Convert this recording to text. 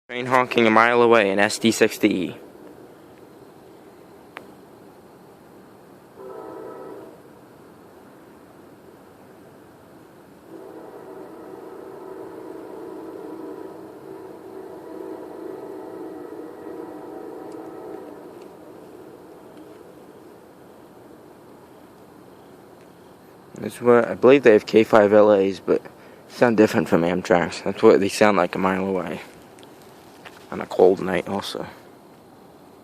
Train honking a mile away in SD60E. That's what I believe they have K5LAs, but sound different from Amtrak's. That's what they sound like a mile away on a cold night also.